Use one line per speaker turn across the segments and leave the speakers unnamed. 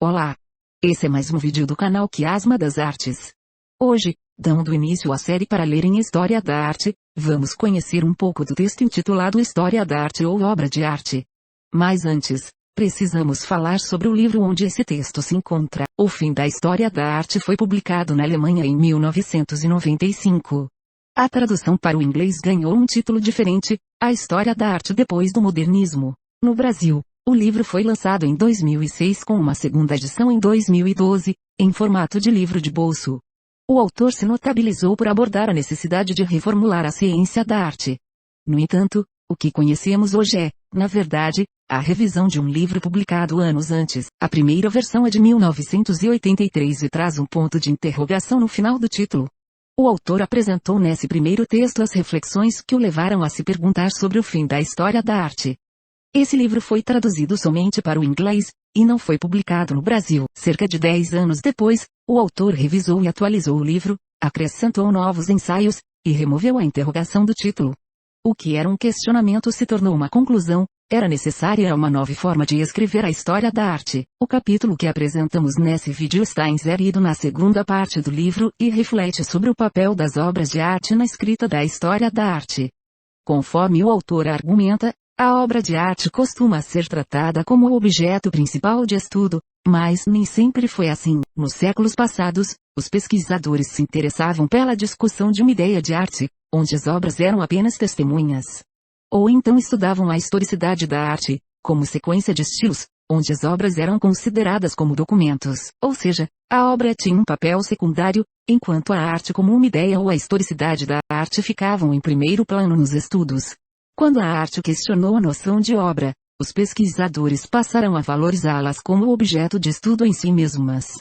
Olá! Esse é mais um vídeo do canal Quiasma das Artes. Hoje, dando início à série para ler em História da Arte, vamos conhecer um pouco do texto intitulado História da Arte ou Obra de Arte. Mas antes, precisamos falar sobre o livro onde esse texto se encontra. O Fim da História da Arte foi publicado na Alemanha em 1995. A tradução para o inglês ganhou um título diferente, A História da Arte depois do Modernismo. No Brasil, o livro foi lançado em 2006 com uma segunda edição em 2012, em formato de livro de bolso. O autor se notabilizou por abordar a necessidade de reformular a ciência da arte. No entanto, o que conhecemos hoje é, na verdade, a revisão de um livro publicado anos antes. A primeira versão é de 1983 e traz um ponto de interrogação no final do título. O autor apresentou nesse primeiro texto as reflexões que o levaram a se perguntar sobre o fim da história da arte. Esse livro foi traduzido somente para o inglês, e não foi publicado no Brasil. Cerca de 10 anos depois, o autor revisou e atualizou o livro, acrescentou novos ensaios, e removeu a interrogação do título. O que era um questionamento se tornou uma conclusão, era necessária uma nova forma de escrever a história da arte. O capítulo que apresentamos nesse vídeo está inserido na segunda parte do livro e reflete sobre o papel das obras de arte na escrita da história da arte. Conforme o autor argumenta, a obra de arte costuma ser tratada como o objeto principal de estudo, mas nem sempre foi assim. Nos séculos passados, os pesquisadores se interessavam pela discussão de uma ideia de arte, onde as obras eram apenas testemunhas. Ou então estudavam a historicidade da arte, como sequência de estilos, onde as obras eram consideradas como documentos. Ou seja, a obra tinha um papel secundário, enquanto a arte como uma ideia ou a historicidade da arte ficavam em primeiro plano nos estudos. Quando a arte questionou a noção de obra, os pesquisadores passaram a valorizá-las como objeto de estudo em si mesmas.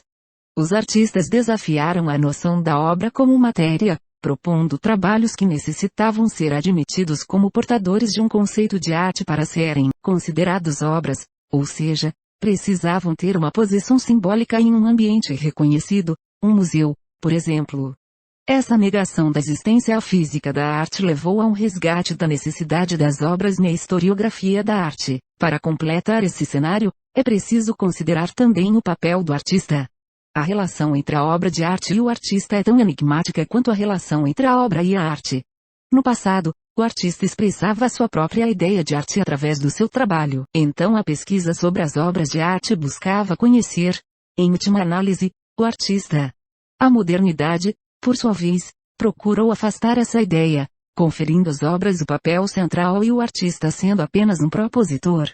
Os artistas desafiaram a noção da obra como matéria, propondo trabalhos que necessitavam ser admitidos como portadores de um conceito de arte para serem considerados obras, ou seja, precisavam ter uma posição simbólica em um ambiente reconhecido, um museu, por exemplo. Essa negação da existência física da arte levou a um resgate da necessidade das obras na historiografia da arte. Para completar esse cenário, é preciso considerar também o papel do artista. A relação entre a obra de arte e o artista é tão enigmática quanto a relação entre a obra e a arte. No passado, o artista expressava a sua própria ideia de arte através do seu trabalho. Então a pesquisa sobre as obras de arte buscava conhecer, em última análise, o artista. A modernidade, por sua vez, procurou afastar essa ideia, conferindo às obras o papel central e o artista sendo apenas um propositor.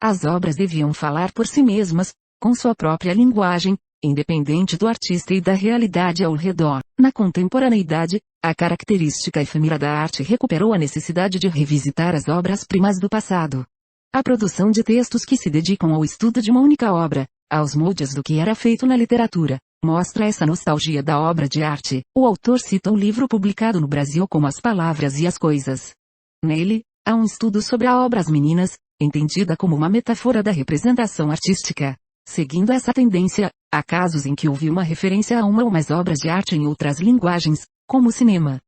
As obras deviam falar por si mesmas, com sua própria linguagem, independente do artista e da realidade ao redor. Na contemporaneidade, a característica efêmera da arte recuperou a necessidade de revisitar as obras-primas do passado. A produção de textos que se dedicam ao estudo de uma única obra, aos moldes do que era feito na literatura, mostra essa nostalgia da obra de arte. O autor cita um livro publicado no Brasil como As Palavras e as Coisas. Nele, há um estudo sobre a obra As Meninas, entendida como uma metáfora da representação artística. Seguindo essa tendência, há casos em que houve uma referência a uma ou mais obras de arte em outras linguagens, como o cinema.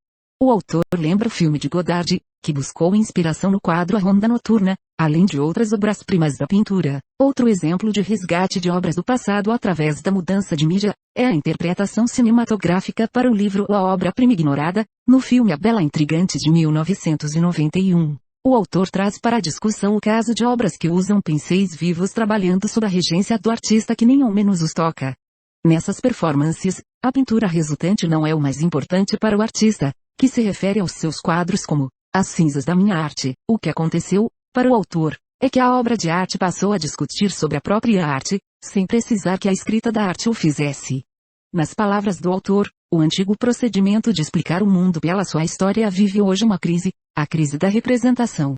O autor lembra o filme de Godard, que buscou inspiração no quadro A Ronda Noturna, além de outras obras-primas da pintura. Outro exemplo de resgate de obras do passado através da mudança de mídia, é a interpretação cinematográfica para o livro A Obra-Prima Ignorada, no filme A Bela Intrigante de 1991. O autor traz para a discussão o caso de obras que usam pincéis vivos trabalhando sob a regência do artista que nem ao menos os toca. Nessas performances, a pintura resultante não é o mais importante para o artista, que se refere aos seus quadros como as cinzas da minha arte. O que aconteceu, para o autor, é que a obra de arte passou a discutir sobre a própria arte, sem precisar que a escrita da arte o fizesse. Nas palavras do autor, o antigo procedimento de explicar o mundo pela sua história vive hoje uma crise, a crise da representação.